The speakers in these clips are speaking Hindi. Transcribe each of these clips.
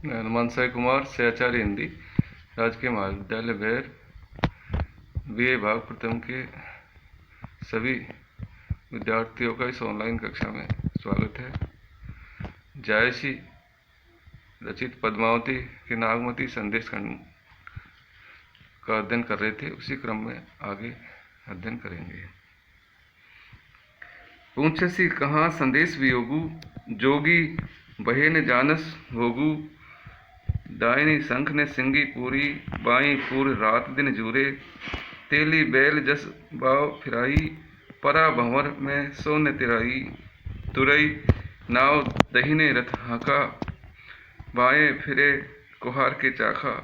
हनुमान साई कुमार से आचार्य हिंदी राजकीय महाविद्यालय बैर बीए भाग प्रथम के सभी विद्यार्थियों का इस ऑनलाइन कक्षा में स्वागत है। जायसी रचित पद्मावती के नागमती संदेश खंड का अध्ययन कर रहे थे, उसी क्रम में आगे अध्ययन करेंगे। पूछसी कहाँ संदेश वियोगु, जोगी बहे न जानस भोगु। दायनी शंख ने सिंगी पूरी, बाई पूर रात दिन जूरे। तेली बैल जस बाव फिराई, परा भंवर में सोन तिराई। तुरई नाव दहीने रथ हाका, बाएं फिरे कुहार के चाखा।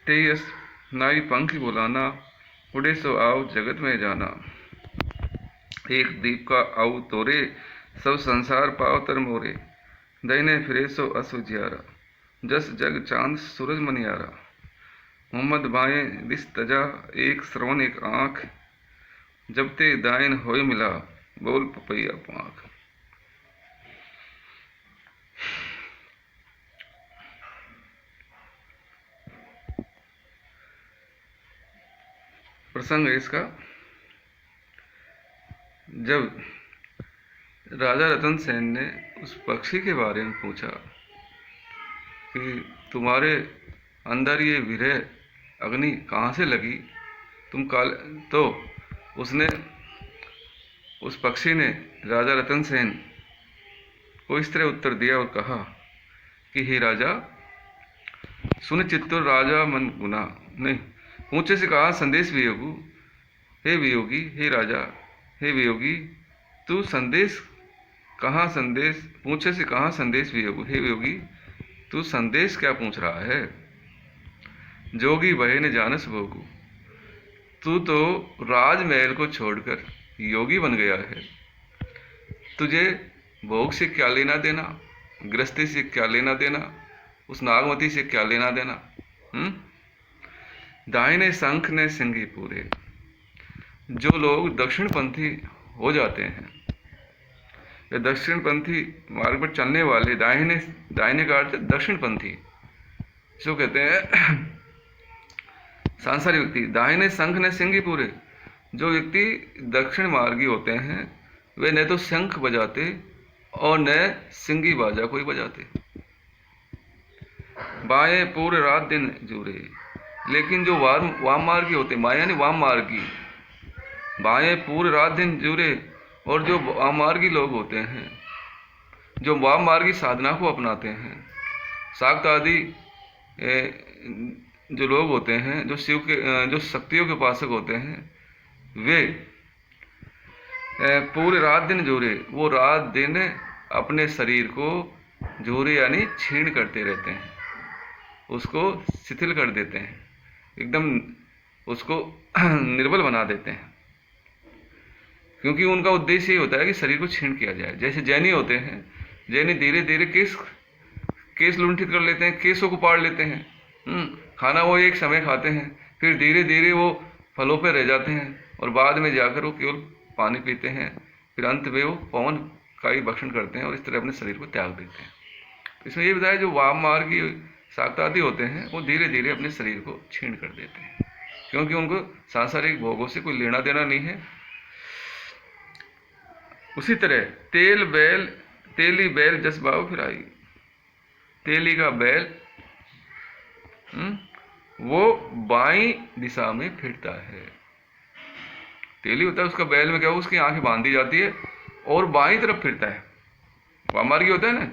तेयस नाई पंखी बुलाना, उड़े सो आओ जगत में जाना। एक दीप का आऊ तोरे, सब संसार पाव तर मोरे। दहीने फिरे सो असुजियारा, जस जग चांद सूरज मनियारा। मोहम्मद बाएं दिस तजा, एक श्रवण एक आँख। जब ते दायन होय मिला, बोल पपैया पाँख। प्रसंग है इसका, जब राजा रतन सेन ने उस पक्षी के बारे में पूछा कि तुम्हारे अंदर ये विरह अग्नि कहाँ से लगी, तुम तो उसने उस पक्षी ने राजा रतन सेन को इस तरह उत्तर दिया और कहा कि हे राजा, सुन चित्तुर राजा मन गुना नहीं। ऊंचे से कहा संदेश वियोगु, हे वियोगी, हे राजा, हे वियोगी, तू संदेश कहाँ संदेश, पूछे से कहाँ संदेश वियोगु, हे वियोगी, तू संदेश क्या पूछ रहा है। जोगी बहे ने जानस भोगु, तू तो राजमहल को छोड़कर योगी बन गया है। तुझे भोग से क्या लेना देना, गृहस्थी से क्या लेना देना, उस नागमती से क्या लेना देना। दाहिने शंख ने सिंगी पूरे। जो लोग दक्षिणपंथी हो जाते हैं, या दक्षिणपंथी मार्ग पर चलने वाले, दाहिने का अर्थ दक्षिणपंथी जो कहते हैं सांसारिक व्यक्ति। दाहिने शंख ने सिंगी पूरे। जो व्यक्ति दक्षिण मार्गी होते हैं वे न तो शंख बजाते और न सिंगी बाजा कोई बजाते। बाएं पूरे रात दिन जूरे। लेकिन जो वाम मार्गी होते, माया यानी वाम मार्गी, बाएं पूरे रात दिन जूरे। और जो वाम मार्गी लोग होते हैं, जो वाम मार्गी साधना को अपनाते हैं, शाक्त आदि जो लोग होते हैं, जो शिव के जो शक्तियों के उपासक होते हैं, वे पूरे रात दिन जोरे, वो रात दिन अपने शरीर को जोरे यानी छीण करते रहते हैं, उसको शिथिल कर देते हैं, एकदम उसको निर्बल बना देते हैं। क्योंकि उनका उद्देश्य ये होता है कि शरीर को छीण किया जाए। जैसे जैनी होते हैं, जैनी धीरे धीरे केस लुंठित कर लेते हैं, केसों को पाड़ लेते हैं। खाना वो एक समय खाते हैं, फिर धीरे धीरे वो फलों पे रह जाते हैं और बाद में जाकर वो केवल पानी पीते हैं, फिर अंत में वो पवन का ही भक्षण करते हैं और इस तरह अपने शरीर को त्याग देते हैं। इसमें ये बताया जो वाम मार्गी शाक्तादि होते हैं वो धीरे धीरे अपने शरीर को छीण कर देते हैं, क्योंकि उनको सांसारिक भोगों से कोई लेना देना नहीं है। उसी तरह तेली बैल जस बाव फिराई। तेली का बैल वो बाई दिशा में फिरता है। तेली होता है, उसका बैल में क्या हो, उसकी आंखें बांधी जाती है और बाई तरफ फिरता है। वामार्गी होता है ना,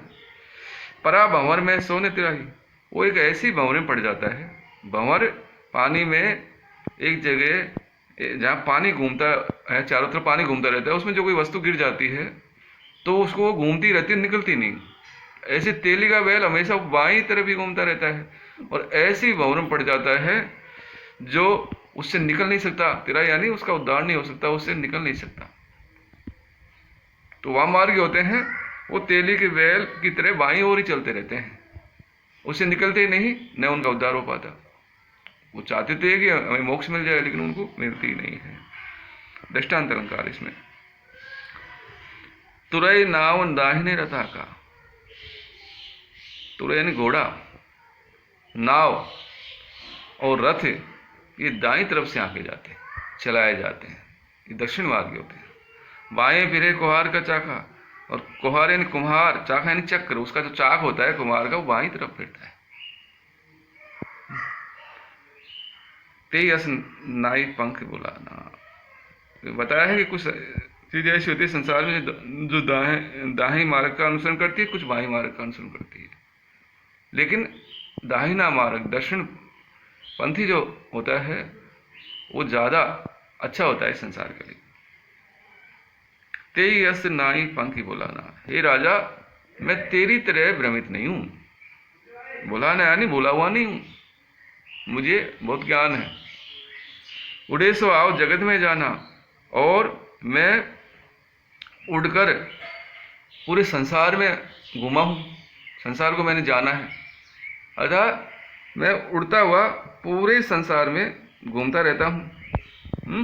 परा भंवर में सोने तिराही। वो एक ऐसी भंवर में पड़ जाता है। भंवर पानी में एक जगह जहाँ पानी घूमता है, चारों तरफ पानी घूमता रहता है, उसमें जो कोई वस्तु गिर जाती है तो उसको वो घूमती रहती है, निकलती नहीं। ऐसे तेली का बैल हमेशा बाईं तरफ ही घूमता रहता है और ऐसी भंवर में पड़ जाता है जो उससे निकल नहीं सकता। तिराही यानी उसका उद्धार नहीं हो सकता, उससे निकल नहीं सकता। तो वाममार्गी होते हैं, वो तेली के बैल की तरह बाईं ओर ही चलते रहते हैं, उससे निकलते ही नहीं, न उनका उद्धार हो पाता। वो चाहते थे कि हमें मोक्ष मिल जाए, लेकिन उनको मिलती ही नहीं है। दृष्टांत अलंकार इसमें, तुरई नाव दाहिने रथा का। तोड़े यानी घोड़ा, नाव और रथ ये दाईं तरफ से आके जाते हैं, चलाए जाते हैं, ये दक्षिण मार्गी होते हैं। बाएं फिरे कुम्हार का चाका, और कुम्हार यानी कुम्हार, चाका यानी चक्र, उसका जो चाक होता है कुम्हार का वो बाईं तरफ फिरता है। ते यस नाई पंख बुलाना, बताया है कि कुछ चीजें ऐसी होती है संसार में जो दाहिनी मार्ग का अनुसरण करती है, कुछ बाईं मार्ग का अनुसरण करती है। लेकिन दाहिना मार्ग दक्षिण पंथी जो होता है वो ज्यादा अच्छा होता है संसार के लिए। ते यस नाई पंखी बुलाना, हे राजा मैं तेरी तरह भ्रमित नहीं हूं, बुलाना यानी बोला हुआ नहीं हूं, मुझे बहुत ज्ञान है। उड़े सो आओ जगत में जाना, और मैं उड़कर पूरे संसार में घूमा हूं, संसार को मैंने जाना है, अर्थात मैं उड़ता हुआ पूरे संसार में घूमता रहता हूं।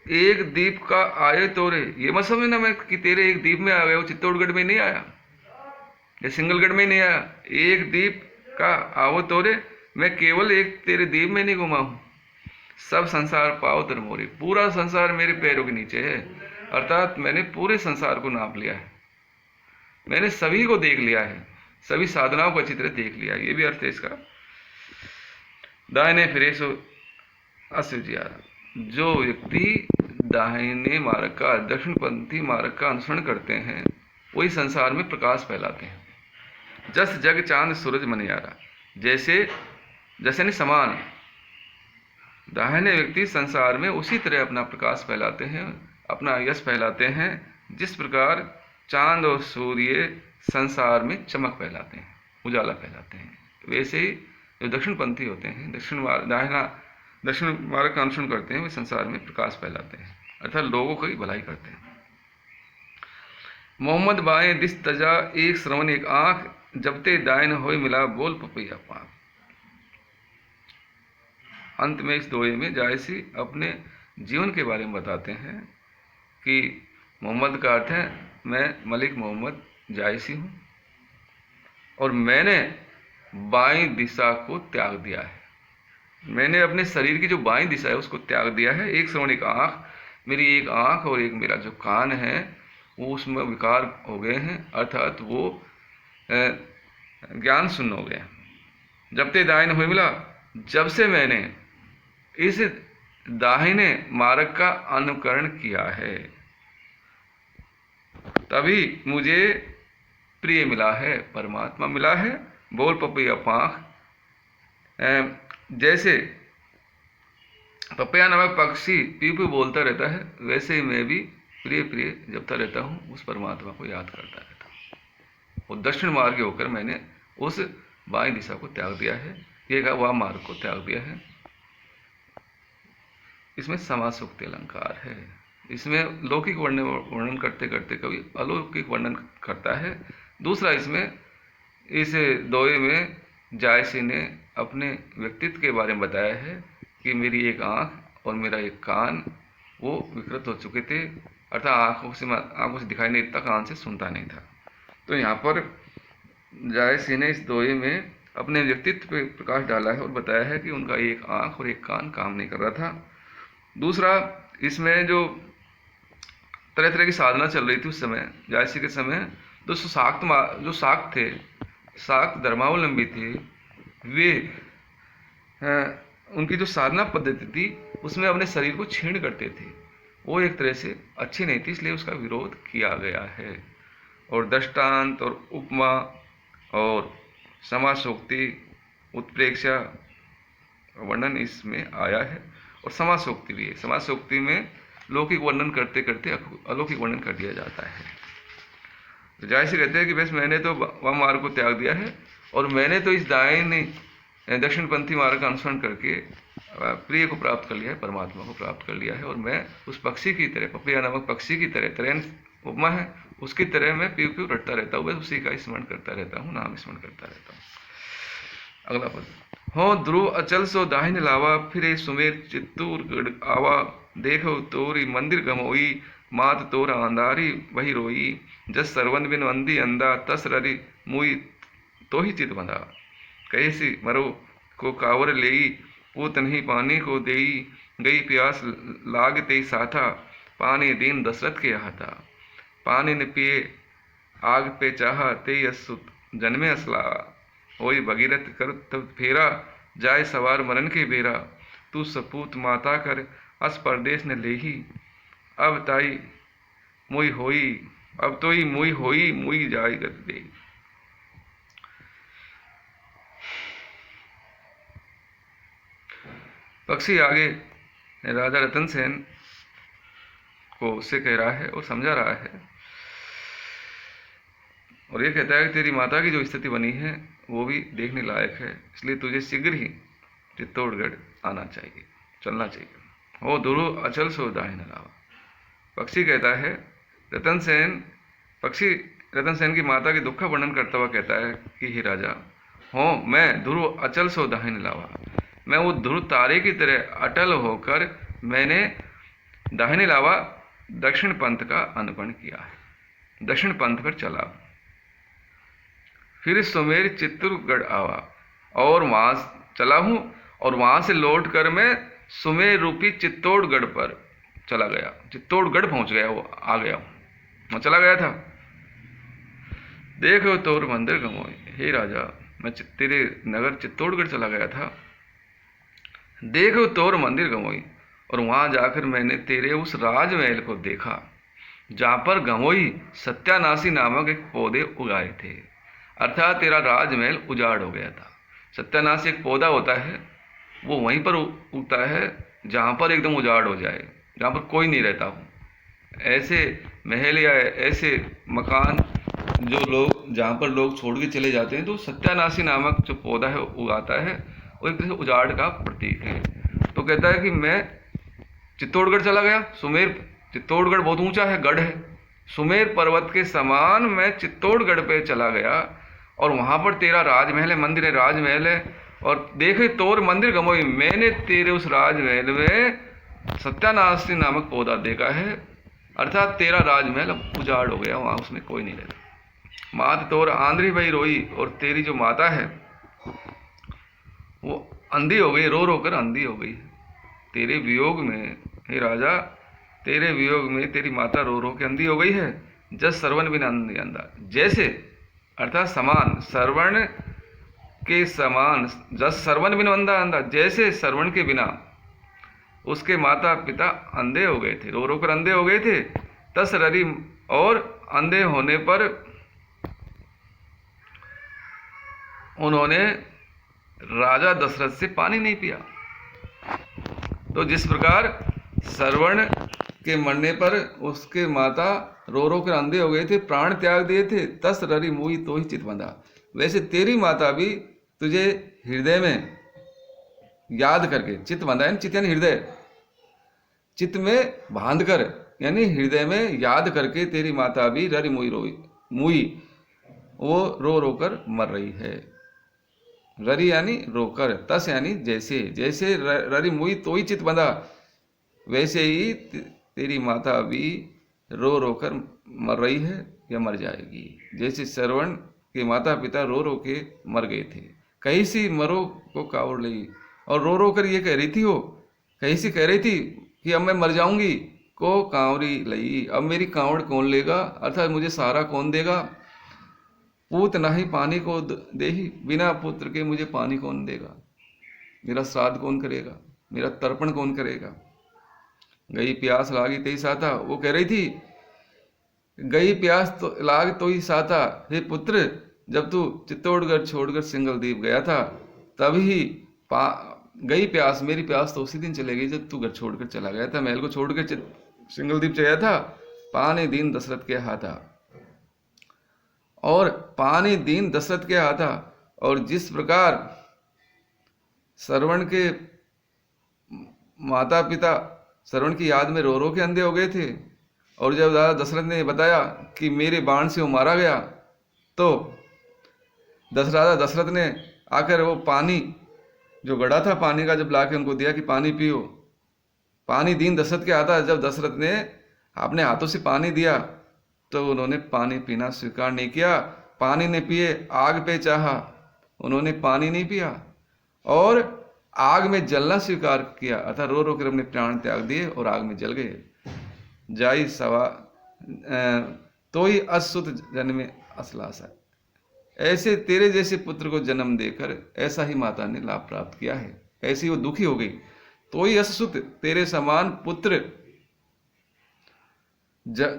एक दीप का आए तोरे, ये मत समझना मैं कि तेरे एक दीप में आ गया, वो चित्तौड़गढ़ में नहीं आया या सिंगलगढ़ में नहीं आया। एक दीप का आओ तोरे, मैं केवल एक तेरे दीप में नहीं घुमा हूं, सब संसार पाओ तर मोरे, पूरा संसार मेरे पैरों के नीचे है, अर्थात मैंने पूरे संसार को नाप लिया है, मैंने सभी को देख लिया है, सभी साधनाओं को अच्छी तरह देख लिया है, ये भी अर्थ है इसका। दाहिने फिरे सो अस्विजियारा, जो व्यक्ति दाहिने मार्ग का, दक्षिणपंथी मार्ग का अनुसरण करते हैं वही संसार में प्रकाश फैलाते हैं। जस जग चांद सूरज मनियारा, जैसे जैसे नहीं समान, दाहिने व्यक्ति संसार में उसी तरह अपना प्रकाश फैलाते हैं, अपना यश फैलाते हैं, जिस प्रकार चांद और सूर्य संसार में चमक फैलाते हैं, उजाला फैलाते हैं। वैसे ही जो दक्षिणपंथी होते हैं, दक्षिण मार्ग का अनुसरण करते हैं, वे संसार में प्रकाश फैलाते हैं, अर्थात लोगों की भलाई करते हैं। मोहम्मद बाएं दिस तजा, एक श्रवण एक आंख, जबते दायन होए मिला बोल पपैया पाक। अंत में इस दोहे में जायसी अपने जीवन के बारे में बताते हैं कि मोहम्मद का अर्थ है मैं मलिक मोहम्मद जायसी हूँ, और मैंने बाईं दिशा को त्याग दिया है, मैंने अपने शरीर की जो बाईं दिशा है उसको त्याग दिया है। एक श्रवण एक आँख, मेरी एक आँख और एक मेरा जो कान है वो उसमें विकार हो गए हैं, अर्थात वो ज्ञान शून्य हो गए। जब ते दाहिने हुए मिला, जब से मैंने इस दाहिने मार्ग का अनुकरण किया है तभी मुझे प्रिय मिला है, परमात्मा मिला है। बोल पपैया पाँख, जैसे पपैया नामक पक्षी पी पी बोलता रहता है, वैसे ही मैं भी प्रिय प्रिय जपता रहता हूँ, उस परमात्मा को याद करता रहता हूँ। और दक्षिण मार्ग होकर मैंने उस बाईं दिशा को त्याग दिया है, ये कहा वह मार्ग को त्याग दिया है। इसमें समासोक्ति अलंकार है, इसमें लौकिक वर्णन करते करते कवि अलौकिक वर्णन करता है। दूसरा, इसमें इस दोहे में जायसी ने अपने व्यक्तित्व के बारे में बताया है कि मेरी एक आँख और मेरा एक कान वो विकृत हो चुके थे, अर्थात आँखों से दिखाई नहीं देता, कान से सुनता नहीं था। तो यहाँ पर जायसी ने इस दोहे में अपने व्यक्तित्व पे प्रकाश डाला है और बताया है कि उनका एक आँख और एक कान काम नहीं कर रहा था। दूसरा, इसमें जो तरह तरह की साधना चल रही थी उस समय जायसी के समय, तो जो शाक्त थे, शाक्त धर्मावलंबी थे, वे उनकी जो साधना पद्धति थी उसमें अपने शरीर को छीण करते थे, वो एक तरह से अच्छी नहीं थी, इसलिए उसका विरोध किया गया है। और दृष्टांत और उपमा और समासोक्ति उत्प्रेक्षा वर्णन इसमें आया है, और समासोक्ति भी है। समासोक्ति में लौकिक वर्णन करते करते अलौकिक वर्णन कर दिया जाता है। तो जायसी कहते हैं कि बस मैंने तो वह मार्ग को त्याग दिया है, और मैंने तो इस दाहिने दक्षिणपंथी मार्ग का अनुसरण करके प्रिय को प्राप्त कर लिया है, परमात्मा को प्राप्त कर लिया है। और मैं उस पक्षी की तरह, पपैया नामक पक्षी की तरह, तरैन उपमा है उसकी तरह मैं पीव पीव रटता रहता हूँ, बस उसी का स्मरण करता रहता हूँ, नाम स्मरण करता रहता हूँ। अगला पद, हो ध्रुव अचल सो दाहिने लावा, फिरे सुमेर चित्तूर गढ़ आवा, देखो तोरी मंदिर गमोई, मात तोरा अंधारी वही रोई, जस सरवन बिन वंदी अंदा, तस ररी मुई तो ही चित बंधा। कैसी मरो को कावर लेई, पूत नहीं पानी को देई, गई प्यास लाग ते साथा, पानी दीन दशरथ के हाथा। पानी ने पिए आग पे चाहा, ते असुत जन्मे असलावा, होई भगीरथ कर तब फेरा, जाय सवार मरन के बेरा, तू सपूत माता कर अस परदेश ने लेही, अब ताई मुई होई, अब तो ही मुई होई, मुई जाय गत दे। पक्षी आगे राजा रतन सेन को उससे कह रहा है और समझा रहा है, और ये कहता है कि तेरी माता की जो स्थिति बनी है वो भी देखने लायक है, इसलिए तुझे शीघ्र ही चित्तौड़गढ़ आना चाहिए, चलना चाहिए। हो ध्रुव अचल सो दाहिने लावा। पक्षी कहता है पक्षी रतन सेन की माता के दुख का वर्णन करता हुआ कहता है कि हे राजा, हो मैं ध्रुव अचल सो दाहिने लावा, मैं वो ध्रुव तारे की तरह अटल होकर मैंने दाहिने लावा दक्षिण पंथ का अनुकरण किया है, दक्षिण पंथ पर चला। फिर सुमेर चित्तौड़गढ़ आवा, और वहां चला हूं, और वहां से लौट कर मैं सुमेर रूपी चित्तौड़गढ़ पर चला गया, चित्तौड़गढ़ पहुंच गया, वो आ गया हूं, मैं चला गया था। देखो तोर मंदिर गमोई, हे राजा मैं तेरे नगर चित्तौड़गढ़ चला गया था, देखो तोर मंदिर गमोई, और वहां जाकर मैंने तेरे उस राजमहल को देखा जहां पर गमोई सत्यानाशी नामक एक पौधे उगाए थे, अर्थात तेरा राजमहल उजाड़ हो गया था। सत्यानाशी एक पौधा होता है, वो वहीं पर उगता है जहां पर एकदम उजाड़ हो जाए, जहां पर कोई नहीं रहता हो। ऐसे महल या ऐसे मकान जो लोग जहां पर लोग छोड़ के चले जाते हैं, तो सत्यानाशी नामक जो पौधा है उगाता है, वो एक तरह से उजाड़ का प्रतीक है। तो कहता है कि मैं चित्तौड़गढ़ चला गया, सुमेर, चित्तौड़गढ़ बहुत ऊंचा है, गढ़ है, सुमेर पर्वत के समान मैं चित्तौड़गढ़ पे चला गया, और वहां पर तेरा राजमहल है, मंदिर है, राजमहल है, और देखे तोर मंदिर गमोई, मैंने तेरे उस राजमहल में सत्यानाशी नामक पौधा देखा है, अर्थात तेरा राजमहल अब उजाड़ हो गया, वहां उसमें कोई नहीं रहता। मात तोर आंध्री भाई रोई, और तेरी जो माता है वो अंधी हो गई, रो रो कर अंधी हो गई। तेरे वियोग में हे राजा, तेरे वियोग में तेरी माता रो रो के अंधी हो गई है। जस श्रवण बिना अंधा, जैसे अर्थात समान, श्रवण के समान, जस श्रवण बिना अंधा, जैसे श्रवण के बिना उसके माता पिता अंधे हो गए थे, रो रो कर अंधे हो गए थे। तस ररी, और अंधे होने पर उन्होंने राजा दशरथ से पानी नहीं पिया। तो जिस प्रकार श्रवण के मरने पर उसके माता रो रो कर अंधे हो गए थे, प्राण त्याग दिए थे, तस ररी मुई तो ही चित बंधा, वैसे तेरी माता भी तुझे हृदय में याद करके, चित बंधा यानी चित यानी हृदय, चित्त में बांध कर यानी हृदय में याद करके तेरी माता भी ररी मुई वो रो रो कर मर रही है। ररी यानी रोकर, तस यानी जैसे, जैसे ररी मुई तो ही चित बंधा, वैसे ही तेरी माता भी रो रो कर मर रही है या मर जाएगी, जैसे श्रवण के माता पिता रो रो के मर गए थे। कहीं सी मरो को कावड़ ली, और रो रो कर ये कह रही थी, वो कहीं सी कह रही थी कि अब मैं मर जाऊंगी, को कांवरी लई, अब मेरी कांवड़ कौन लेगा, अर्थात मुझे सहारा कौन देगा। पूत नहीं पानी को देही, बिना पुत्र के मुझे पानी कौन देगा, मेरा श्राद्ध कौन करेगा, मेरा तर्पण कौन करेगा। गई प्यास लागी ते ही साथा, वो कह रही थी गई प्यास तो लाग तो ही साथा, हे पुत्र जब तू चित्तौड़गढ़ छोड़कर सिंगलदीप गया था तभी गई प्यास, मेरी प्यास तो उसी दिन चले गई जब तू घर छोड़कर चला गया था, महल को छोड़कर सिंगलदीप चला था। पानी दीन दशरथ के हाथा, और पानी दीन दशरथ के हाथा, और जिस प्रकार श्रवण के माता पिता श्रवण की याद में रो रो के अंधे हो गए थे, और जब राजा दशरथ ने बताया कि मेरे बाण से वो मारा गया, तो राजा दशरथ ने आकर वो पानी जो गड़ा था पानी का जब लाके उनको दिया कि पानी पियो, पानी दीन दशरथ के आता, जब दशरथ ने अपने हाथों से पानी दिया तो उन्होंने पानी पीना स्वीकार नहीं किया, पानी ने पिए, आग पे चाहा, उन्होंने पानी नहीं पिया और आग में जलना स्वीकार किया, अर्थात रो रो कर अपने प्राण त्याग दिए और आग में जल गए। जाई सवा तो ही अश्रुत जन्मे असलासा, ऐसे तेरे जैसे पुत्र को जन्म देकर ऐसा ही माता ने लाभ प्राप्त किया है। ऐसी वो दुखी हो गई, तो ही अश्रुत तेरे समान पुत्र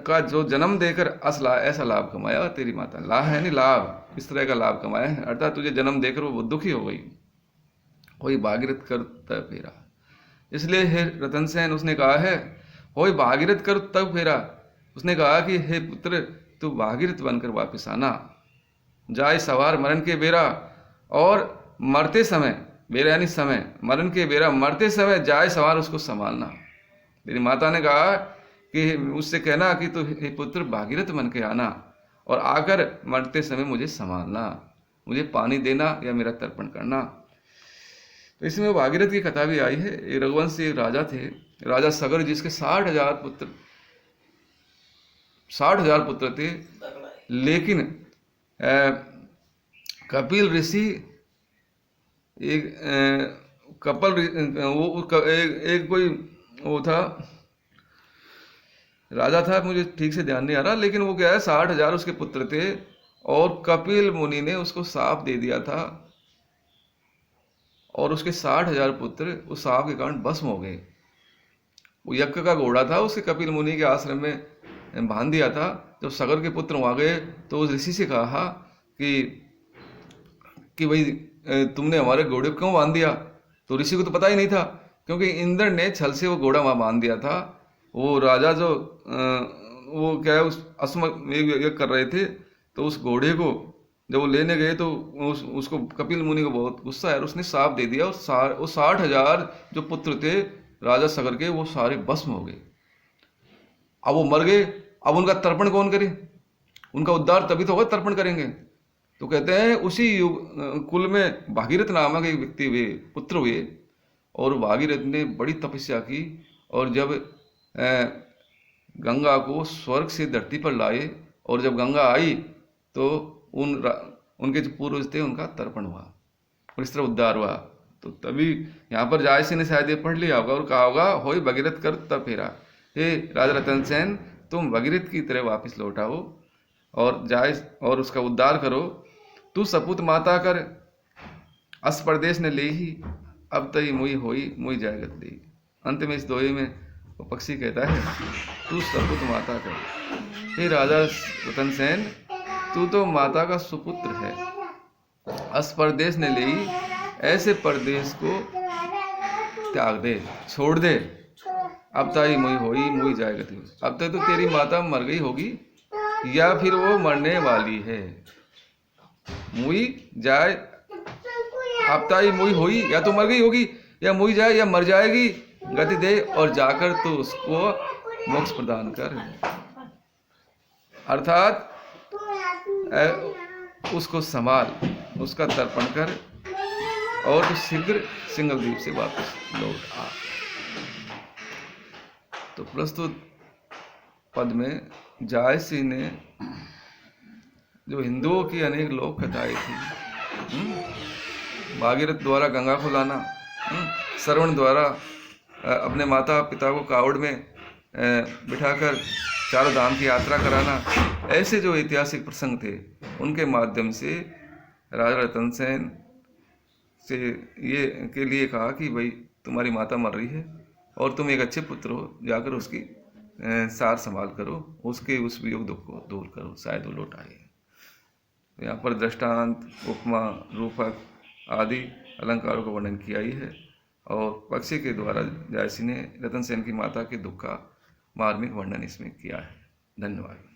का जो जन्म देकर असला ऐसा लाभ कमाया तेरी माता। लाभ है नहीं, लाभ इस तरह का लाभ कमाया है, अर्थात तुझे जन्म देकर वो दुखी हो गई। होई भागीरथ कर तब फेरा, इसलिए हे रतन सेन उसने कहा है, होई भागीरथ कर तब फेरा, उसने कहा कि हे पुत्र तू भागीरथ बनकर वापस आना। जाए सवार मरण के बेरा, और मरते समय, बेरा यानी समय, मरण के बेरा मरते समय जाए सवार उसको संभालना। मेरी माता ने कहा कि उससे कहना कि तू हे पुत्र भागीरथ बन के आना और आकर मरते समय मुझे संभालना, मुझे पानी देना या मेरा तर्पण करना। तो इसमें वो भागीरथ की कथा भी आई है। ये रघुवंशी एक राजा थे, राजा सगर, जिसके 60,000 पुत्र थे। लेकिन कपिल ऋषि एक कोई वो था, राजा था, मुझे ठीक से ध्यान नहीं आ रहा, लेकिन वो क्या है 60,000 उसके पुत्र थे और कपिल मुनि ने उसको साप दे दिया था और उसके 60,000 पुत्र उस साप के कारण भस्म हो गए। वो यज्ञ का घोड़ा था, उसके कपिल मुनि के आश्रम में बांध दिया था। जब सगर के पुत्र वहाँ गए तो उस ऋषि से कहा कि भाई तुमने हमारे घोड़े को क्यों बांध दिया। तो ऋषि को तो पता ही नहीं था, क्योंकि इंद्र ने छल से वो घोड़ा वहाँ बांध दिया था। वो राजा जो वो क्या है उस यज्ञ कर रहे थे, तो उस घोड़े को जब वो लेने गए तो उसको कपिल मुनि को बहुत गुस्सा आया और उसने साप दे दिया और वो 60,000 जो पुत्र थे राजा सगर के, वो सारे भस्म हो गए। अब वो मर गए, अब उनका तर्पण कौन करे, उनका उद्धार तभी तो होगा तर्पण करेंगे। तो कहते हैं उसी युग कुल में भागीरथ नामक एक व्यक्ति हुए, पुत्र हुए, और भागीरथ ने बड़ी तपस्या की और जब गंगा को स्वर्ग से धरती पर लाए और जब गंगा आई तो उनके जो पूर्वज थे उनका तर्पण हुआ और इस तरह उद्धार हुआ। तो तभी यहाँ पर जायसी ने शायद ये पढ़ लिया होगा और कहा होगा, होई भगीरथ कर तब फेरा, हे राजा रतन सेन तुम भगीरथ की तरह वापस लौट आओ और जाय और उसका उद्धार करो। तू सपूत माता कर अस परदेश ने ले ही, अब तई मुई होई मुई जायगत दी। अंत में इस दोहे में वो पक्षी कहता है, तू सपूत माता कर, हे राजा रतन सेन तू तो माता का सुपुत्र है, अस परदेश ने ले ही, ऐसे परदेश को त्याग दे, छोड़ दे। अब ताई मुई होई मुई जाएगा थी, अब तक तो तेरी माता मर गई होगी या फिर वो मरने वाली है। मुई जाए, अब ताई मुई होई, या तो मर गई होगी या मुई जाए या मर जाएगी, गति दे और जाकर तो उसको मोक्ष प्रदान कर। अर्थात उसको संभाल, उसका तर्पण कर और तो शीघ्र सिंगलद्वीप से वापस लौट आ। तो प्रस्तुत पद में जायसी ने जो हिंदुओं की अनेक लोक कथाएं थी, भागीरथ द्वारा गंगा को लाना, श्रवण द्वारा अपने माता पिता को कावड़ में बिठाकर चारों धाम की यात्रा कराना, ऐसे जो ऐतिहासिक प्रसंग थे उनके माध्यम से राजा रतन सेन से ये के लिए कहा कि भाई तुम्हारी माता मर रही है और तुम एक अच्छे पुत्र हो, जाकर उसकी सार संभाल करो, उसके उस वियोग दुख को दूर करो, शायद वो लौट आए। यहाँ पर दृष्टांत, उपमा, रूपक आदि अलंकारों का वर्णन किया ही है और पक्षी के द्वारा जायसी ने रतन सेन की माता के दुख का मार्मिक वर्णन इसमें किया है। धन्यवाद।